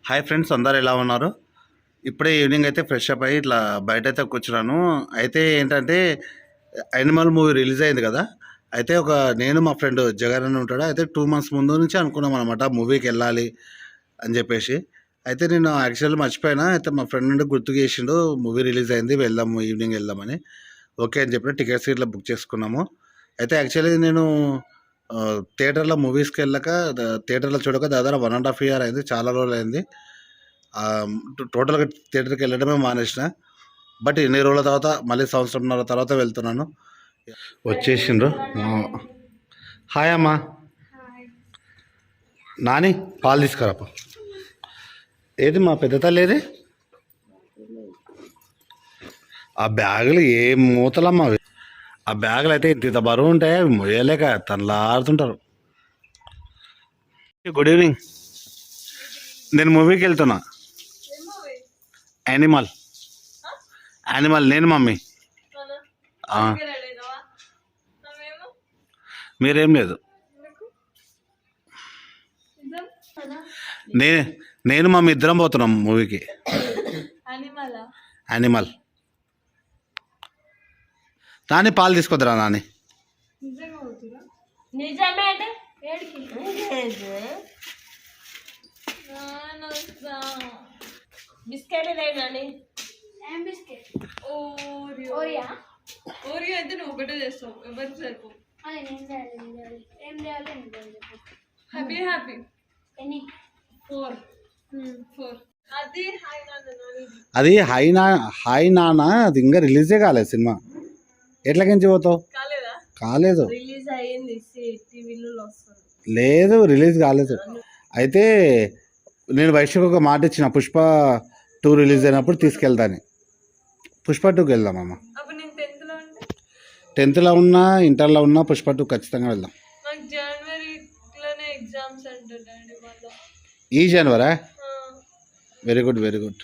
Hi friends, అందరు ఎలా ఉన్నారు? ఇప్పుడే ఈవినింగ్ అయితే ఫ్రెష్ అప్ అయ్యి ఇట్లా బయట అయితే కూర్చున్నాను. అయితే ఏంటంటే యానిమల్ మూవీ రిలీజ్ అయింది కదా. అయితే నేను మా ఫ్రెండ్ జగన్ అని ఉంటాడు. అయితే 2 months ముందు నుంచి అనుకున్నాం అనమాట మూవీకి వెళ్ళాలి అని చెప్పేసి. అయితే నేను యాక్చువల్లీ మర్చిపోయినా. అయితే మా ఫ్రెండ్ నుండి గుర్తు చేసిండు, మూవీ రిలీజ్ అయింది, వెళ్దాము, ఈవినింగ్ వెళ్దామని. ఓకే అని చెప్పి టికెట్స్ ఇట్లా బుక్ చేసుకున్నాము. అయితే యాక్చువల్లీ నేను థియేటర్లో మూవీస్కి వెళ్ళక, థియేటర్లో చూడక దాదాపు 1.5 year అయింది, చాలా రోజులు అయింది. టోటల్గా థియేటర్కి వెళ్ళడమే మానేసిన. బట్ ఎన్ని రోజుల తర్వాత మళ్ళీ సంవత్సరంన్నర తర్వాత వెళ్తున్నాను. వచ్చేసిండ్రు. హాయ్ అమ్మా. నాని పాలు తీసుకురాప. ఏది మా పెద్ద తల్లి ఏది? ఆ బ్యాగులు ఏం మూతలమ్మా అవి. ఆ బ్యాగులు అయితే ఇంత బరువు ఉంటాయి, అవి మొయ్యలేక తనలాడుతుంటారు. Good evening. నేను మూవీకి వెళ్తున్నా. యానిమల్ నేను మమ్మీ. మీరేం లేదు. నేను మమ్మీ ఇద్దరం పోతున్నాం మూవీకి. యానిమల్. నాని పాలు తీసుకొద్దురా. నాని ఓరియో అయితే నువ్వు ఒకటే చేస్తావు, ఎవరికి సరిపో. హ్యాపీ హ్యాపీ 4 అది హాయ్ నాన్న. అది ఇంకా రిలీజే కాలేదు సినిమా. ఎట్లకించి పోతావు? కాలేదు. రిలీజ్ అయ్యింది, టీవీలో వస్తుంది. లేదు, రిలీజ్ కాలేదు. అయితే నేను వైష్ణవికి ఒక మాట ఇచ్చిన, పుష్ప 2 రిలీజ్ అయినప్పుడు తీసుకెళ్తాను. పుష్ప 2కి వెళ్దామమ్మ. అప్పుడు నేను 10th 10th ఉన్నా, ఇంటర్లో ఉన్నా పుష్ప 2 ఖచ్చితంగా వెళ్దాం. నాకు జనవరిలోనే ఎగ్జామ్స్ అంటాడండి మళ్ళీ. ఈ జనవరా? Very good, very good.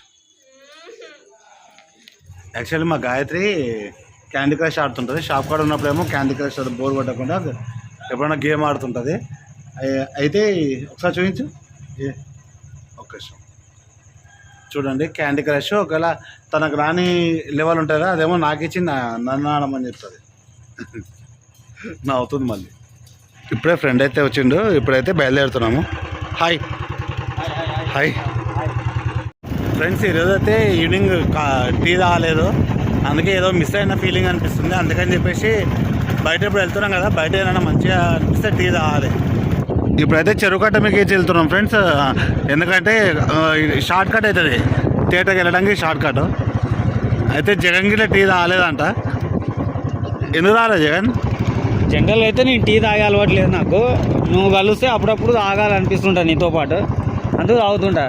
Actually మా గాయత్రి క్యాండీ క్రష్ ఆడుతుంటుంది. షాప్ కాడ ఉన్నప్పుడేమో క్యాండీ క్రష్ అది బోర్ కొట్టకుండా ఎప్పుడైనా గేమ్ ఆడుతుంటుంది. అయితే ఒకసారి చూపించు. ఒక్క నిమిషం చూడండి. క్యాండీ క్రష్ ఒకవేళ తనకు రాని లెవెల్ ఉంటుందా, అదేమో నాకు ఇచ్చి నన్ను ఆడమని చెప్తుంది. అవుతుంది మళ్ళీ. ఇప్పుడే ఫ్రెండ్ అయితే వచ్చిండు. ఇప్పుడైతే బయలుదేరుతున్నాము. Hi hi friends. ఈరోజు అయితే ఈవినింగ్ టీ తాగలేదు, అందుకే ఏదో మిస్ అయిన ఫీలింగ్ అనిపిస్తుంది. అందుకని చెప్పేసి బయట ఇప్పుడు వెళ్తున్నాం కదా, బయట ఏమైనా మంచిగా అనిపిస్తే టీ తాగాలి. ఇప్పుడైతే చెరువు కట్ట మీకు వెళ్తున్నాం ఫ్రెండ్స్. ఎందుకంటే షార్ట్ కట్ అవుతుంది థియేటర్కి వెళ్ళడానికి, షార్ట్ కట్. అయితే జగన్ గిట్ల టీ తాగలేదంట. ఎందుకు రాలేదు జగన్? జనరల్ అయితే నేను టీ తాగే అలవాటు లేదు నాకు. నువ్వు కలిస్తే అప్పుడప్పుడు తాగాలనిపిస్తుంటా నీతో పాటు, అందుకు తాగుతుంటా.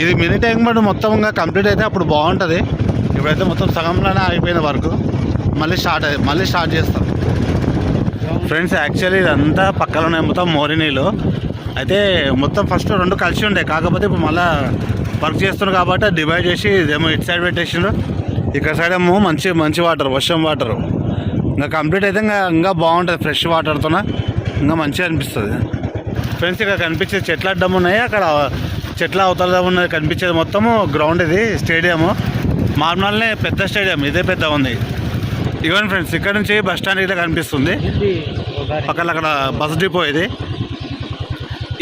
ఇది మినీ ట్యాంక్ బండ్ మొత్తంగా కంప్లీట్ అయితే అప్పుడు బాగుంటుంది. ఇప్పుడైతే మొత్తం సగంలోనే ఆగిపోయిన వరకు మళ్ళీ స్టార్ట్ చేస్తాం ఫ్రెండ్స్. యాక్చువల్లీ ఇదంతా పక్కలోనే మొత్తం మోరి నీళ్ళు. అయితే మొత్తం ఫస్ట్ 2 కలిసి ఉండే, కాకపోతే ఇప్పుడు మళ్ళీ వర్క్ చేస్తున్నారు కాబట్టి డివైడ్ చేసి ఇదేమో ఇటు సైడ్ పెట్టేసిండ్రు, ఇక్కడ సైడ్ ఏమో మంచి వాటర్, వర్షం వాటర్. ఇంకా కంప్లీట్ అయితే ఇంకా బాగుంటుంది, ఫ్రెష్ వాటర్తోన ఇంకా మంచిగా అనిపిస్తుంది ఫ్రెండ్స్. ఇక్కడ కనిపించే చెట్ల అడ్డం ఉన్నాయి, అక్కడ చెట్ల అవతల ఉన్నది కనిపించేది మొత్తము గ్రౌండ్. ఇది స్టేడియము, మార్మల్నే పెద్ద స్టేడియం, ఇదే పెద్ద ఉంది. ఇవ్వండి ఫ్రెండ్స్, ఇక్కడ నుంచి బస్ స్టాండ్ ఇట్లా కనిపిస్తుంది. పక్కన అక్కడ బస్ డిపో ఇది.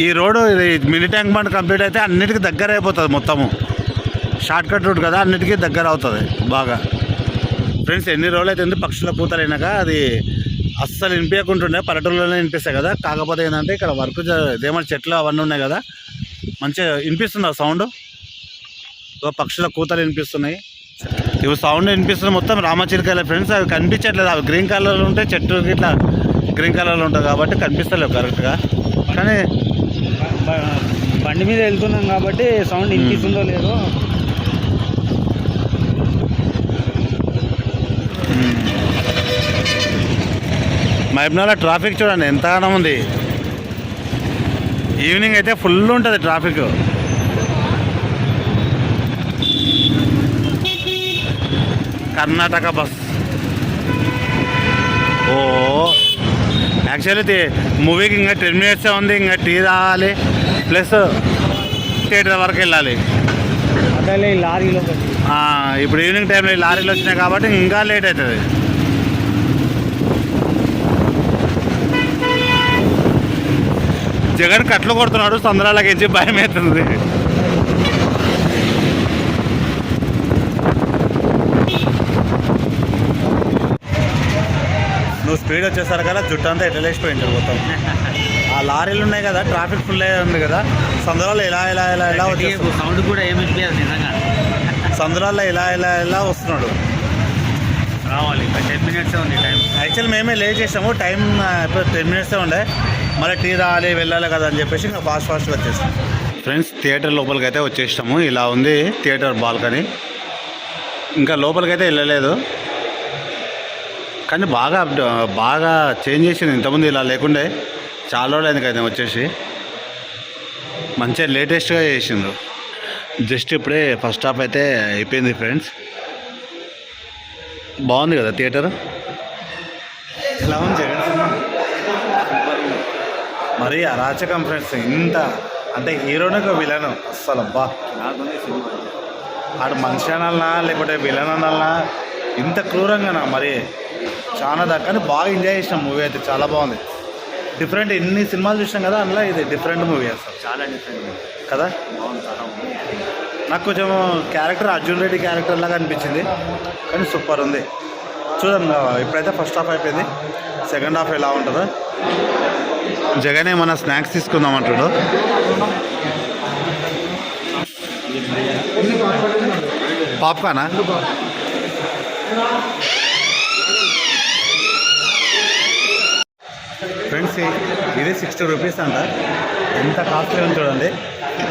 ఈ రోడ్డు ఇది మినీ ట్యాంక్ బండ్ కంప్లీట్ అయితే అన్నిటికీ దగ్గర అయిపోతుంది. మొత్తము షార్ట్ కట్ రూట్ కదా, అన్నిటికీ దగ్గర అవుతుంది బాగా ఫ్రెండ్స్. ఎన్ని రోజులు అయితే పక్షుల పూతలైనాక అది అస్సలు వినిపించకుంటుండే, పల్లెటూరులోనే వినిపిస్తాయి కదా. కాకపోతే ఏంటంటే ఇక్కడ వర్క్ ఏమైనా చెట్లు అవన్నీ ఉన్నాయి కదా, మంచిగా వినిపిస్తుంది ఆ సౌండ్. పక్షుల కూతలు వినిపిస్తున్నాయి, ఇవి సౌండ్ వినిపిస్తుంది. మొత్తం రామచిలుకలే ఫ్రెండ్స్. అవి కనిపించట్లేదు, అవి గ్రీన్ కలర్లో ఉంటాయి, చెట్టు ఇట్లా గ్రీన్ కలర్లో ఉంటుంది కాబట్టి కనిపిస్తలేవు కరెక్ట్గా. కానీ బండి మీద వెళ్తున్నాం కాబట్టి సౌండ్ వినిపిస్తుందో లేదో. మహబూబ్నగర్లో ట్రాఫిక్ చూడండి ఎంతగానో ఉంది. ఈవినింగ్ అయితే ఫుల్ ఉంటుంది ట్రాఫిక్. కర్ణాటక బస్. యాక్చువల్లీ మూవీకి ఇంకా 10 minutes ఉంది, ఇంకా టీ తాగాలి. ప్లస్ థియేటర్ వరకు వెళ్ళాలి. అదే ఈ లారీలో ఇప్పుడు ఈవినింగ్ టైంలో ఈ లారీలు వచ్చినాయి కాబట్టి ఇంకా లేట్ అవుతుంది. జగన్ కట్లు కొడుతున్నాడు, సంద్రాలకి ఇచ్చి భయం అవుతుంది. నువ్వు స్పీడ్ వచ్చేసారు కదా, జుట్టు అంతా ఎట్లా లేచిపోయింది మొత్తం. ఆ లారీలు ఉన్నాయి కదా, ట్రాఫిక్ ఫుల్ అయ్యి ఉంది కదా, సందురాల్లో ఇలా ఇలా ఇలా ఇలా వచ్చేస్తుంది. సౌండ్ కూడా ఏమి నిజంగా సందురాల్లో ఇలా ఇలా ఇలా వస్తున్నాడు. రావాలి ఇంకా 10 minutes ఉంది టైం. యాక్చువల్ మేమే లేట్ చేసాము, టైం ఇప్పుడు 10 minutes ఉండే, మళ్ళీ టీ రావాలి వెళ్ళాలి కదా అని చెప్పేసి ఇంకా ఫాస్ట్గా వచ్చేసాం. ఫ్రెండ్స్ థియేటర్ లోపలికి అయితే వచ్చేసాము. ఇలా ఉంది థియేటర్ బాల్కనీ. ఇంకా లోపలికి అయితే వెళ్ళలేదు, కానీ బాగా చేంజ్ చేసింది. ఇంతకుముందు ఇలా లేకుండే, చాలా రోజులు అయింది కదా వచ్చేసి. మంచిగా లేటెస్ట్గా చేసిండ్రు. జస్ట్ ఇప్పుడే ఫస్ట్ హాఫ్ అయితే అయిపోయింది ఫ్రెండ్స్. బాగుంది కదా థియేటర్. ఎలా ఉంది జగన్ సినిమా? మరి అరాచకం ఫ్రెండ్స్. ఇంత అంటే హీరోనే ఒక విలన్ అస్సలు అబ్బా. ఆడు మనిషి అనాలనా లేకపోతే విలన్ అనాలనా, ఇంత క్రూరంగానా మరి చాలా దాకా. కానీ బాగా ఎంజాయ్ చేసినాం మూవీ అయితే, చాలా బాగుంది. డిఫరెంట్, ఎన్ని సినిమాలు చూసినాం కదా, అందులో ఇది డిఫరెంట్ మూవీ అసలు, చాలా డిఫరెంట్ కదా. నాకు కొంచెం క్యారెక్టర్ అర్జున్ రెడ్డి క్యారెక్టర్ లాగా అనిపించింది, కానీ సూపర్ ఉంది. చూద్దాం, ఇప్పుడైతే ఫస్ట్ హాఫ్ అయిపోయింది, సెకండ్ హాఫ్ ఎలా ఉంటుందో. జగన్ ఏమన్నా స్నాక్స్ తీసుకుందాం అంటాడు. పాప్కార్నా? ఫ్రెండ్స్ ఇది 60 రూపీస్ అంట, ఎంత కాస్ట్లీ ఉంది చూడండి.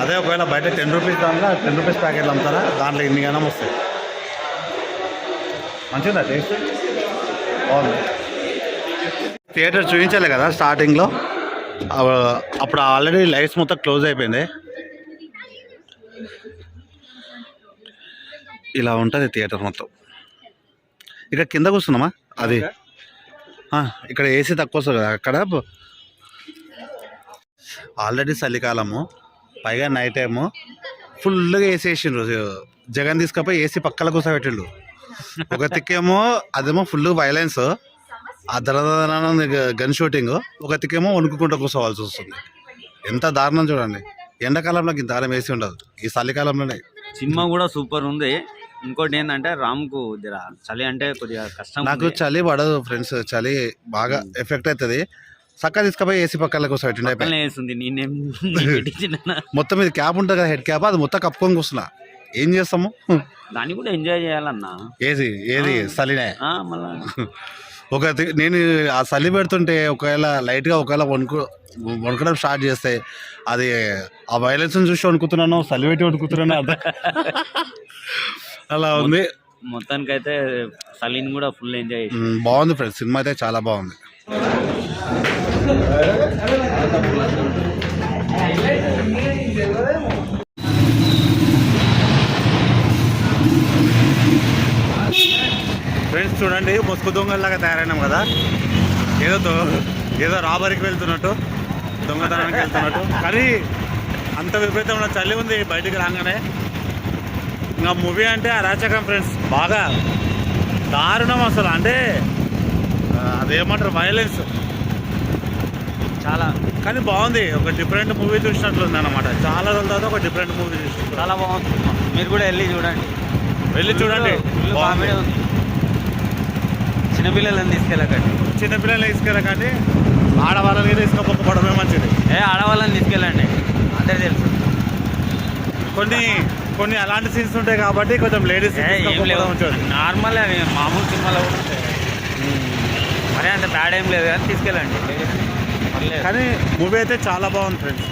అదే ఒకవేళ బయట 10 రూపీస్ దాంట్లో 10 రూపీస్ ప్యాకెట్లు అమ్ముతారా, దాంట్లో ఇన్ని గణం వస్తాయి. మంచిదా టేస్ట్? బాగుంది. థియేటర్ చూపించాలి కదా స్టార్టింగ్లో, అప్పుడు ఆల్రెడీ లైట్స్ మొత్తం క్లోజ్ అయిపోయింది. ఇలా ఉంటుంది థియేటర్ మొత్తం. ఇక కింద కూర్చున్నామా, అది ఇక్కడ ఏసీ తక్కువ వస్తుంది కదా. అక్కడ ఆల్రెడీ చలికాలము, పైగా నైట్ టైము ఫుల్గా ఏసీ వేసిండ్రు. జగన్ తీసుకపోయి ఏసీ పక్కల కూర్చోబెట్టిండు. ఒక తిక్కేమో అదేమో ఫుల్ వైలెన్స్, ఆ దరదన గన్ షూటింగ్, ఒక తిక్కేమో వణుకుంటూ కూర్చోవాల్సి వస్తుంది. ఎంత దారుణం చూడండి. ఎండాకాలంలో ఇంత దారం వేసి ఉండదు, ఈ చలికాలంలోనే. సినిమా కూడా సూపర్ ఉంది. ఇంకోటి ఏంటంటే రామ్కు చలి అంటే కొద్దిగా కష్టం. నాకు చలి పడదు ఫ్రెండ్స్, చలి బాగా ఎఫెక్ట్ అవుతుంది. చక్కగా తీసుకుపోయి ఏసీ పక్కన కూర్చోబెట్టింది. మొత్తం ఇది క్యాప్ ఉంటుంది కదా, హెడ్ క్యాప్, అది మొత్తం కప్పుకొని కూర్చున్నా. ఏం చేస్తాము, దాన్ని కూడా ఎంజాయ్ చేయాలన్నా. ఏది చలినే మళ్ళా నేను ఆ చలి పెడుతుంటే ఒకవేళ లైట్గా వణుకడం స్టార్ట్ చేస్తే, అది ఆ వైలెన్స్ చూసి వణుకుతున్నాను, చలి పెట్టి వణుకుతున్నాను, అర్థం అలా ఉంది. మొత్తానికైతే చలిని కూడా ఫుల్ ఎంజాయ్ చేసి బాగుంది ఫ్రెండ్స్. సినిమా అయితే చాలా బాగుంది. ఫ్రెండ్స్ చూడండి, ముసుగు దొంగల్లాగా తయారైనాం కదా, ఏదో రాబరికి వెళ్తున్నట్టు, దొంగతనానికి వెళ్తున్నట్టు. కానీ అంత విపరీతమైన చలి ఉంది బయటికి రాగానే. ఇంకా మూవీ అంటే అరాచకం ఫ్రెండ్స్, బాగా దారుణం అసలు. అంటే అదేమంటారు, వైలెన్స్ చాలా. కానీ బాగుంది, ఒక డిఫరెంట్ మూవీ చూసినట్లుంది అన్నమాట. చాలా రోజుల తర్వాత ఒక డిఫరెంట్ మూవీ చూసి చాలా బాగుంది. మీరు కూడా వెళ్ళి చూడండి. బాగుంది. చిన్నపిల్లలని తీసుకెళ్ళకండి, ఆడవాళ్ళకి తీసుకపోవడమే మంచిది. ఆడవాళ్ళని తీసుకెళ్ళండి, అందరూ తెలుసు. కొన్ని అలాంటి సీన్స్ ఉంటాయి కాబట్టి కొంచెం లేడీస్ నార్మల్, అవి మామూలు సినిమాలో కూడా ఉంటాయి. మరీ అంత బ్యాడ్ ఏం లేదు కానీ తీసుకెళ్ళండి. కానీ మూవీ అయితే చాలా బాగుంది ఫ్రెండ్స్.